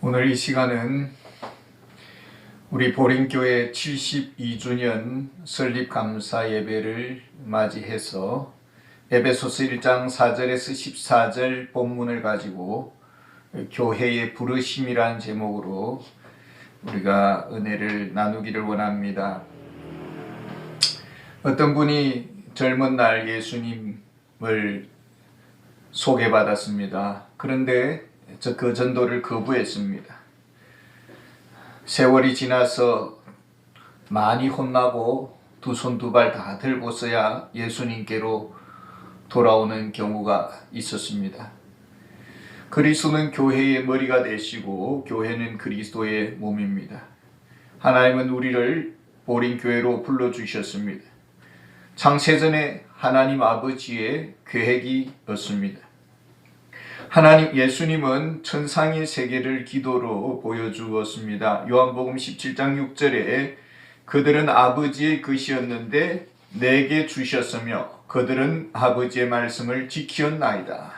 오늘 이 시간은 우리 보림교회 72주년 설립 감사 예배를 맞이해서 에베소서 1장 4절에서 14절 본문을 가지고 교회의 부르심이라는 제목으로 우리가 은혜를 나누기를 원합니다. 어떤 분이 젊은 날 예수님을 소개받았습니다. 그런데 그 전도를 거부했습니다. 세월이 지나서 많이 혼나고 두 손 두 발 다 들고서야 예수님께로 돌아오는 경우가 있었습니다. 그리스도는 교회의 머리가 되시고 교회는 그리스도의 몸입니다. 하나님은 우리를 보림교회로 불러주셨습니다. 창세전에 하나님 아버지의 계획이었습니다. 예수님은 천상의 세계를 기도로 보여주었습니다. 요한복음 17장 6절에 그들은 아버지의 것이었는데 내게 주셨으며 그들은 아버지의 말씀을 지키었나이다.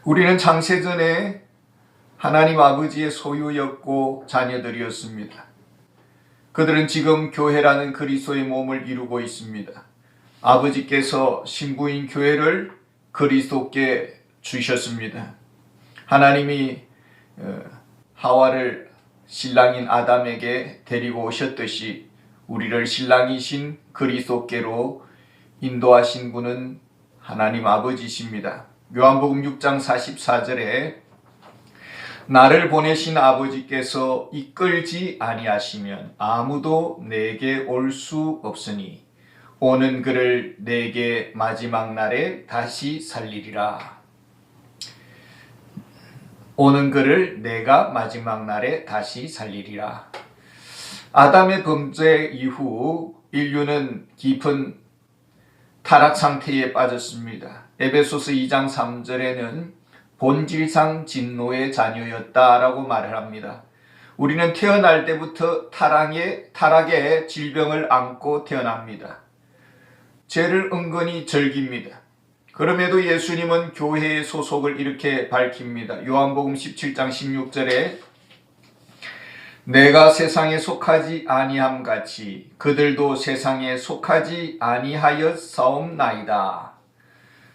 우리는 창세전에 하나님 아버지의 소유였고 자녀들이었습니다. 그들은 지금 교회라는 그리스도의 몸을 이루고 있습니다. 아버지께서 신부인 교회를 그리스도께 주셨습니다. 하나님이 하와를 신랑인 아담에게 데리고 오셨듯이 우리를 신랑이신 그리스도께로 인도하신 분은 하나님 아버지십니다. 요한복음 6장 44절에 나를 보내신 아버지께서 이끌지 아니하시면 아무도 내게 올 수 없으니 오는 그를 내게 마지막 날에 다시 살리리라. 오는 그를 내가 마지막 날에 다시 살리리라. 아담의 범죄 이후 인류는 깊은 타락 상태에 빠졌습니다. 에베소서 2장 3절에는 본질상 진노의 자녀였다라고 말을 합니다. 우리는 태어날 때부터 타락의 질병을 안고 태어납니다. 죄를 은근히 즐깁니다. 그럼에도 예수님은 교회의 소속을 이렇게 밝힙니다. 요한복음 17장 16절에 내가 세상에 속하지 아니함 같이 그들도 세상에 속하지 아니하였사옵나이다.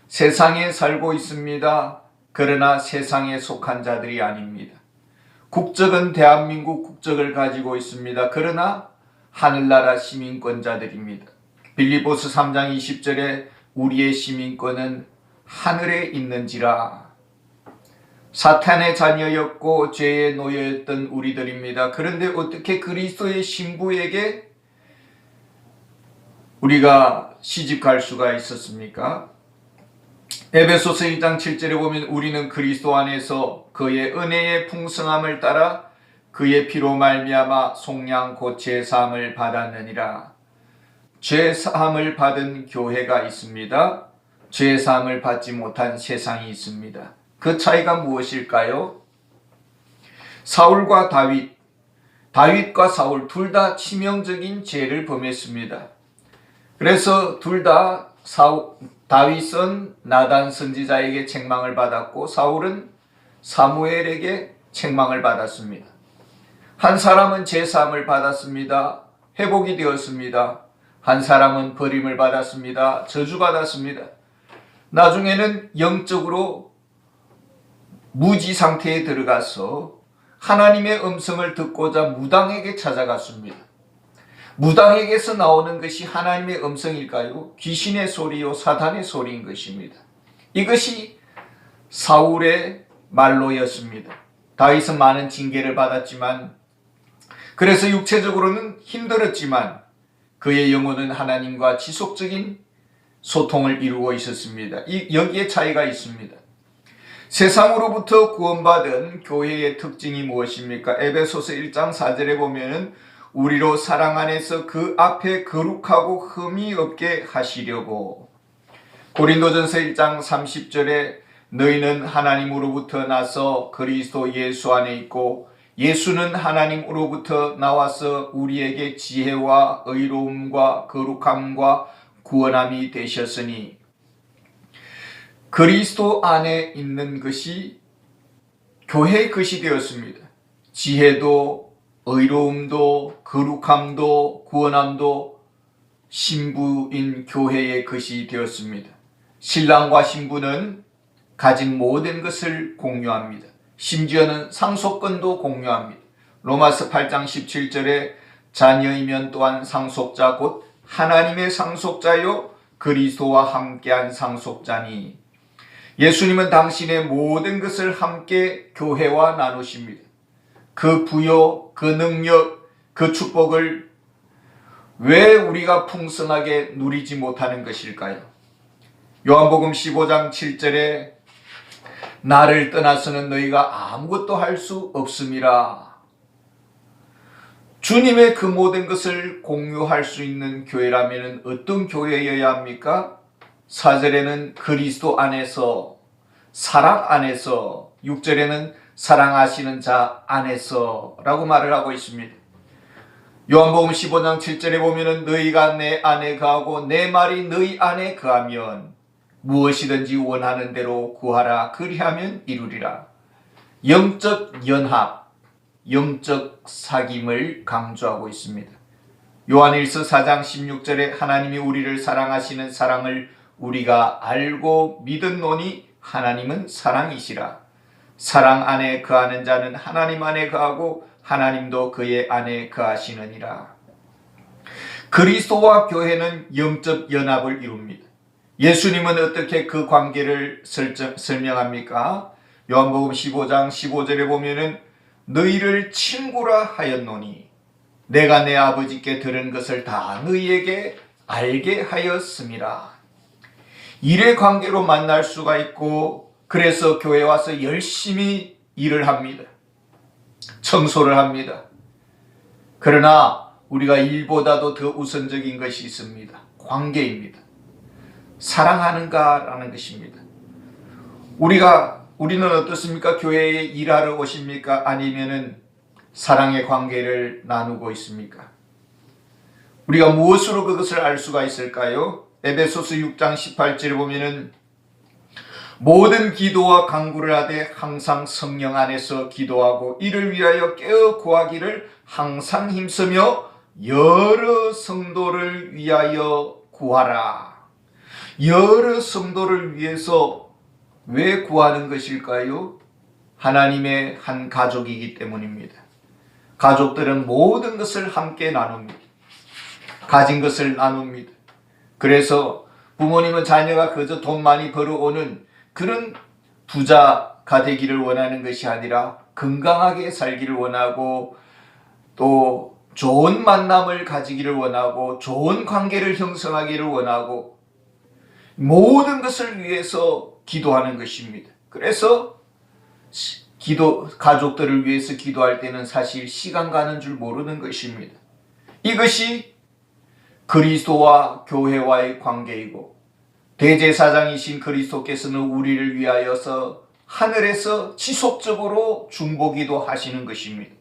세상에 살고 있습니다. 그러나 세상에 속한 자들이 아닙니다. 국적은 대한민국 국적을 가지고 있습니다. 그러나 하늘나라 시민권자들입니다. 빌립보서 3장 20절에 우리의 시민권은 하늘에 있는지라. 사탄의 자녀였고 죄의 노예였던 우리들입니다. 그런데 어떻게 그리스도의 신부에게 우리가 시집갈 수가 있었습니까? 에베소서 1장 7절에 보면 우리는 그리스도 안에서 그의 은혜의 풍성함을 따라 그의 피로 말미암아 속량 곧 제사함을 받았느니라. 죄사함을 받은 교회가 있습니다. 죄사함을 받지 못한 세상이 있습니다. 그 차이가 무엇일까요? 사울과 다윗과 사울 둘 다 치명적인 죄를 범했습니다. 그래서 둘 다 다윗은 나단 선지자에게 책망을 받았고 사울은 사무엘에게 책망을 받았습니다. 한 사람은 죄사함을 받았습니다. 회복이 되었습니다. 한 사람은 버림을 받았습니다. 저주받았습니다. 나중에는 영적으로 무지 상태에 들어가서 하나님의 음성을 듣고자 무당에게 찾아갔습니다. 무당에게서 나오는 것이 하나님의 음성일까요? 귀신의 소리요 사탄의 소리인 것입니다. 이것이 사울의 말로였습니다. 다윗은 많은 징계를 받았지만 그래서 육체적으로는 힘들었지만 그의 영혼은 하나님과 지속적인 소통을 이루고 있었습니다. 여기에 차이가 있습니다. 세상으로부터 구원받은 교회의 특징이 무엇입니까? 에베소서 1장 4절에 보면 우리로 사랑 안에서 그 앞에 거룩하고 흠이 없게 하시려고. 고린도전서 1장 30절에 너희는 하나님으로부터 나서 그리스도 예수 안에 있고 예수는 하나님으로부터 나와서 우리에게 지혜와 의로움과 거룩함과 구원함이 되셨으니 그리스도 안에 있는 것이 교회의 것이 되었습니다. 지혜도 의로움도 거룩함도 구원함도 신부인 교회의 것이 되었습니다. 신랑과 신부는 가진 모든 것을 공유합니다. 심지어는 상속권도 공유합니다. 로마서 8장 17절에 자녀이면 또한 상속자 곧 하나님의 상속자요 그리스도와 함께한 상속자니. 예수님은 당신의 모든 것을 함께 교회와 나누십니다. 그 부요, 그 능력, 그 축복을 왜 우리가 풍성하게 누리지 못하는 것일까요? 요한복음 15장 7절에 나를 떠나서는 너희가 아무것도 할 수 없음이라. 주님의 그 모든 것을 공유할 수 있는 교회라면 어떤 교회여야 합니까? 4절에는 그리스도 안에서, 사랑 안에서, 6절에는 사랑하시는 자 안에서 라고 말을 하고 있습니다. 요한복음 15장 7절에 보면은 너희가 내 안에 거하고 내 말이 너희 안에 거하면 무엇이든지 원하는 대로 구하라 그리하면 이루리라. 영적 연합, 영적 사귐을 강조하고 있습니다. 요한일서 4장 16절에 하나님이 우리를 사랑하시는 사랑을 우리가 알고 믿었노니 하나님은 사랑이시라. 사랑 안에 거하는 자는 하나님 안에 거하고 하나님도 그의 안에 거하시느니라. 그리스도와 교회는 영적 연합을 이룹니다. 예수님은 어떻게 그 관계를 설명합니까? 요한복음 15장 15절에 보면은 너희를 친구라 하였노니 내가 내 아버지께 들은 것을 다 너희에게 알게 하였음이라. 일의 관계로 만날 수가 있고 그래서 교회 와서 열심히 일을 합니다. 청소를 합니다. 그러나 우리가 일보다도 더 우선적인 것이 있습니다. 관계입니다. 사랑하는가라는 것입니다. 우리는 어떻습니까? 교회에 일하러 오십니까? 아니면은 사랑의 관계를 나누고 있습니까? 우리가 무엇으로 그것을 알 수가 있을까요? 에베소서 6장 18절에 보면은 모든 기도와 간구를 하되 항상 성령 안에서 기도하고 이를 위하여 깨어 구하기를 항상 힘쓰며 여러 성도를 위하여 구하라. 여러 성도를 위해서 왜 구하는 것일까요? 하나님의 한 가족이기 때문입니다. 가족들은 모든 것을 함께 나눕니다. 가진 것을 나눕니다. 그래서 부모님은 자녀가 그저 돈 많이 벌어오는 그런 부자가 되기를 원하는 것이 아니라 건강하게 살기를 원하고 또 좋은 만남을 가지기를 원하고 좋은 관계를 형성하기를 원하고 모든 것을 위해서 기도하는 것입니다. 그래서 가족들을 위해서 기도할 때는 사실 시간 가는 줄 모르는 것입니다. 이것이 그리스도와 교회와의 관계이고 대제사장이신 그리스도께서는 우리를 위하여서 하늘에서 지속적으로 중보기도 하시는 것입니다.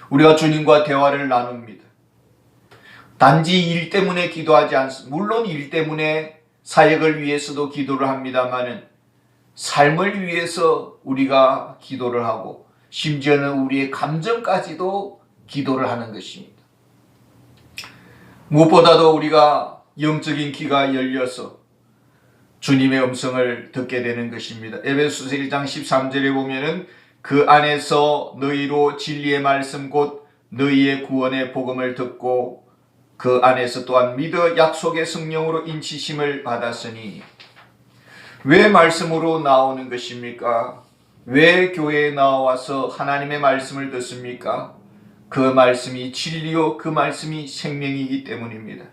우리가 주님과 대화를 나눕니다. 단지 일 때문에 기도하지 않습니다. 물론 일 때문에 사역을 위해서도 기도를 합니다마는 삶을 위해서 우리가 기도를 하고 심지어는 우리의 감정까지도 기도를 하는 것입니다. 무엇보다도 우리가 영적인 귀가 열려서 주님의 음성을 듣게 되는 것입니다. 에베소서 1장 13절에 보면은 그 안에서 너희로 진리의 말씀 곧 너희의 구원의 복음을 듣고 그 안에서 또한 믿어 약속의 성령으로 인치심을 받았으니. 왜 말씀으로 나오는 것입니까? 왜 교회에 나와서 하나님의 말씀을 듣습니까? 그 말씀이 진리요 그 말씀이 생명이기 때문입니다.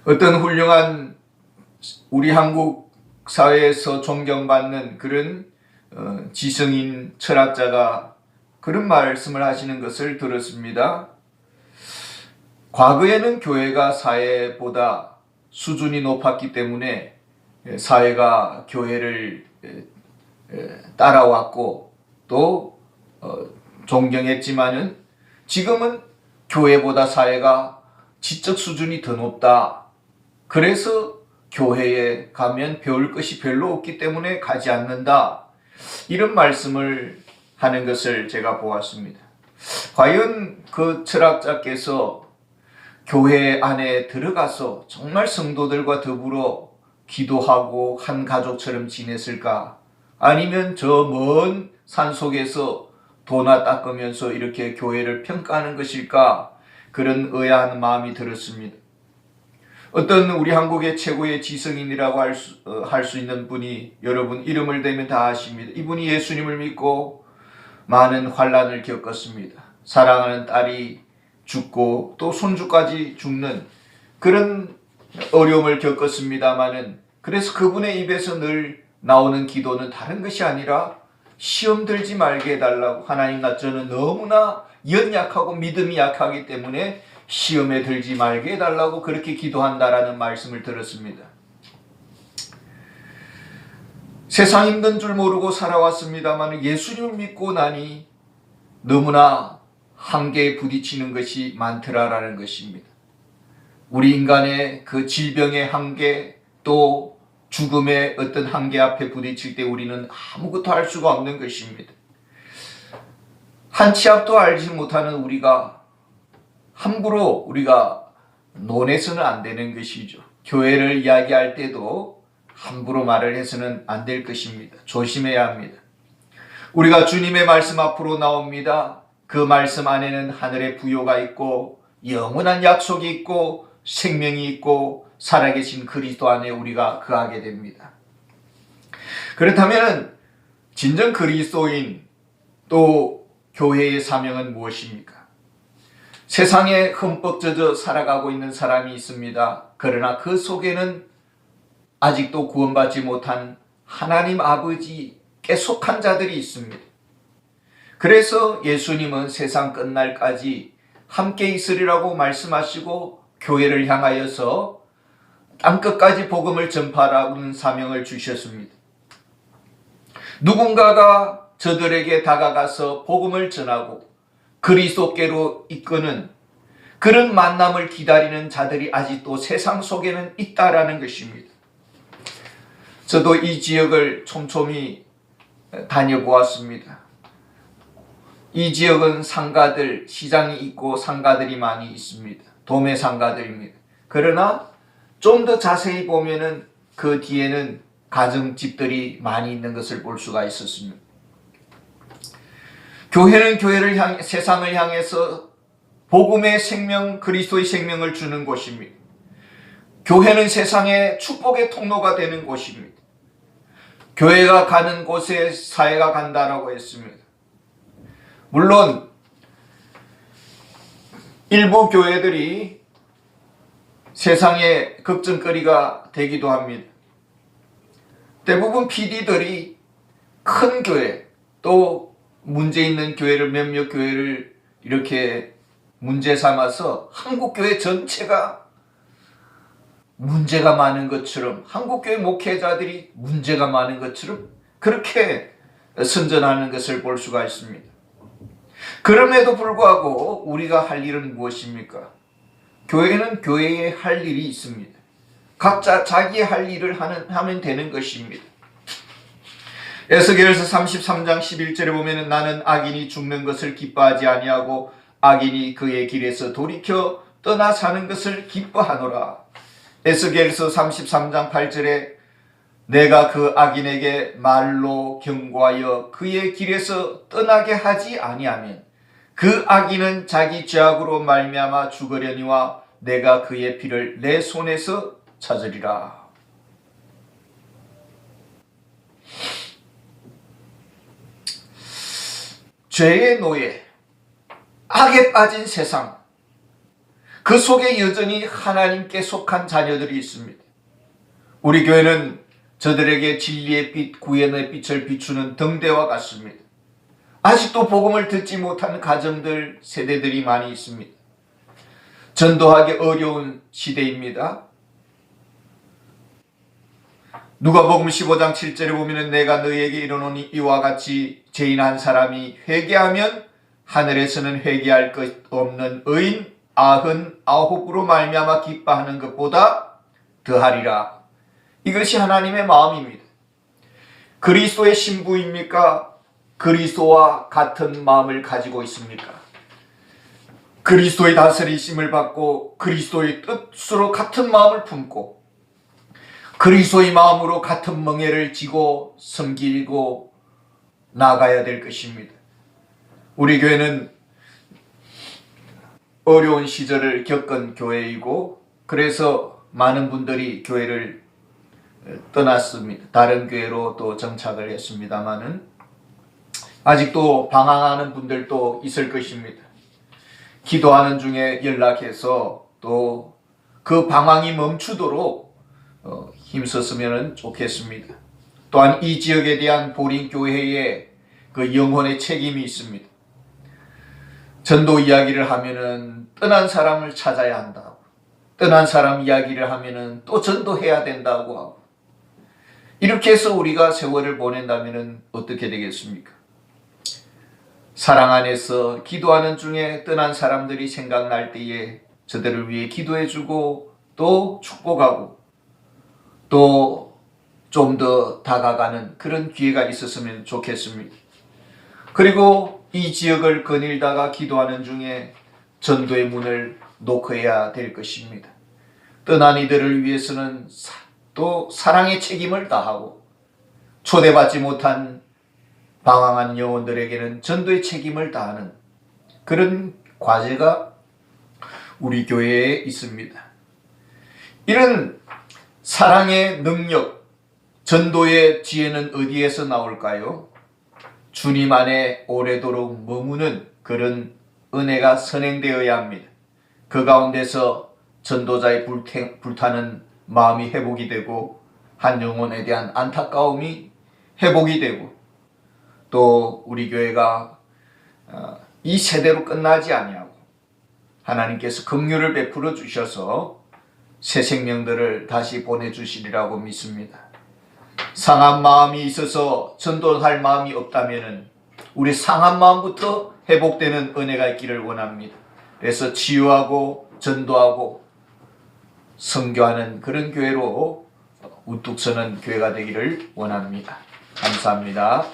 어떤 훌륭한 우리 한국 사회에서 존경받는 그런 지성인 철학자가 그런 말씀을 하시는 것을 들었습니다. 과거에는 교회가 사회보다 수준이 높았기 때문에 사회가 교회를 따라왔고 또 존경했지만은 지금은 교회보다 사회가 지적 수준이 더 높다. 그래서 교회에 가면 배울 것이 별로 없기 때문에 가지 않는다. 이런 말씀을 하는 것을 제가 보았습니다. 과연 그 철학자께서 교회 안에 들어가서 정말 성도들과 더불어 기도하고 한 가족처럼 지냈을까? 아니면 저 먼 산속에서 도나 닦으면서 이렇게 교회를 평가하는 것일까? 그런 의아한 마음이 들었습니다. 어떤 우리 한국의 최고의 지성인이라고 할 수 있는 분이, 여러분 이름을 대면 다 아십니다. 이분이 예수님을 믿고 많은 환난을 겪었습니다. 사랑하는 딸이 죽고 또 손주까지 죽는 그런 어려움을 겪었습니다마는, 그래서 그분의 입에서 늘 나오는 기도는 다른 것이 아니라 시험 들지 말게 해달라고, 하나님 나 저는 너무나 연약하고 믿음이 약하기 때문에 시험에 들지 말게 해달라고 그렇게 기도한다라는 말씀을 들었습니다. 세상 힘든 줄 모르고 살아왔습니다만 예수님을 믿고 나니 너무나 한계에 부딪히는 것이 많더라라는 것입니다. 우리 인간의 그 질병의 한계, 또 죽음의 어떤 한계 앞에 부딪힐 때 우리는 아무것도 할 수가 없는 것입니다. 한 치 앞도 알지 못하는 우리가 함부로 우리가 논해서는 안 되는 것이죠. 교회를 이야기할 때도 함부로 말을 해서는 안 될 것입니다. 조심해야 합니다. 우리가 주님의 말씀 앞으로 나옵니다. 그 말씀 안에는 하늘의 부요가 있고 영원한 약속이 있고 생명이 있고 살아계신 그리스도 안에 우리가 거하게 됩니다. 그렇다면 진정 그리스도인, 또 교회의 사명은 무엇입니까? 세상에 흠뻑 젖어 살아가고 있는 사람이 있습니다. 그러나 그 속에는 아직도 구원받지 못한 하나님 아버지께 속한 자들이 있습니다. 그래서 예수님은 세상 끝날까지 함께 있으리라고 말씀하시고 교회를 향하여서 땅끝까지 복음을 전파하라는 사명을 주셨습니다. 누군가가 저들에게 다가가서 복음을 전하고 그리스도께로 이끄는 그런 만남을 기다리는 자들이 아직도 세상 속에는 있다라는 것입니다. 저도 이 지역을 촘촘히 다녀보았습니다. 이 지역은 상가들, 시장이 있고 상가들이 많이 있습니다. 도매 상가들입니다. 그러나 좀 더 자세히 보면은 그 뒤에는 가정집들이 많이 있는 것을 볼 수가 있었습니다. 교회는 세상을 향해서 복음의 생명, 그리스도의 생명을 주는 곳입니다. 교회는 세상의 축복의 통로가 되는 곳입니다. 교회가 가는 곳에 사회가 간다라고 했습니다. 물론 일부 교회들이 세상의 걱정거리가 되기도 합니다. 대부분 PD들이 큰 교회, 또 문제 있는 교회를, 몇몇 교회를 이렇게 문제 삼아서 한국교회 전체가 문제가 많은 것처럼, 한국교회 목회자들이 문제가 많은 것처럼 그렇게 선전하는 것을 볼 수가 있습니다. 그럼에도 불구하고 우리가 할 일은 무엇입니까? 교회는 교회에 할 일이 있습니다. 각자 자기의 할 일을 하면 되는 것입니다. 에스겔서 33장 11절에 보면 나는 악인이 죽는 것을 기뻐하지 아니하고 악인이 그의 길에서 돌이켜 떠나 사는 것을 기뻐하노라. 에스겔서 33장 8절에 내가 그 악인에게 말로 경고하여 그의 길에서 떠나게 하지 아니하면 그 악인은 자기 죄악으로 말미암아 죽으려니와 내가 그의 피를 내 손에서 찾으리라. 죄의 노예, 악에 빠진 세상, 그 속에 여전히 하나님께 속한 자녀들이 있습니다. 우리 교회는 저들에게 진리의 빛, 구원의 빛을 비추는 등대와 같습니다. 아직도 복음을 듣지 못하는 가정들, 세대들이 많이 있습니다. 전도하기 어려운 시대입니다. 누가복음 15장 7절에 보면 내가 너희에게 이르노니 이와 같이 죄인 한 사람이 회개하면 하늘에서는 회개할 것 없는 의인 99으로 말미암아 기뻐하는 것보다 더하리라. 이것이 하나님의 마음입니다. 그리스도의 신부입니까? 그리스도와 같은 마음을 가지고 있습니까? 그리스도의 다스리심을 받고 그리스도의 뜻으로 같은 마음을 품고 그리스도의 마음으로 같은 멍에를 지고 섬기고 나가야 될 것입니다. 우리 교회는 어려운 시절을 겪은 교회이고 그래서 많은 분들이 교회를 떠났습니다. 다른 교회로 또 정착을 했습니다마는 아직도 방황하는 분들도 있을 것입니다. 기도하는 중에 연락해서 또 그 방황이 멈추도록 힘썼으면 좋겠습니다. 또한 이 지역에 대한 보린교회의 그 영혼의 책임이 있습니다. 전도 이야기를 하면은 떠난 사람을 찾아야 한다고, 떠난 사람 이야기를 하면은 또 전도해야 된다고 하고, 이렇게 해서 우리가 세월을 보낸다면은 어떻게 되겠습니까? 사랑 안에서 기도하는 중에 떠난 사람들이 생각날 때에 저들을 위해 기도해주고 또 축복하고 또 좀 더 다가가는 그런 기회가 있었으면 좋겠습니다. 그리고 이 지역을 거닐다가 기도하는 중에 전도의 문을 놓고야 될 것입니다. 떠난 이들을 위해서는 또 사랑의 책임을 다하고 초대받지 못한 방황한 영혼들에게는 전도의 책임을 다하는 그런 과제가 우리 교회에 있습니다. 이런 사랑의 능력, 전도의 지혜는 어디에서 나올까요? 주님 안에 오래도록 머무는 그런 은혜가 선행되어야 합니다. 그 가운데서 전도자의 불타는 마음이 회복이 되고 한 영혼에 대한 안타까움이 회복이 되고 또 우리 교회가 이 세대로 끝나지 아니하고 하나님께서 긍휼을 베풀어 주셔서 새 생명들을 다시 보내주시리라고 믿습니다. 상한 마음이 있어서 전도할 마음이 없다면 우리 상한 마음부터 회복되는 은혜가 있기를 원합니다. 그래서 치유하고 전도하고 선교하는 그런 교회로 우뚝 서는 교회가 되기를 원합니다. 감사합니다.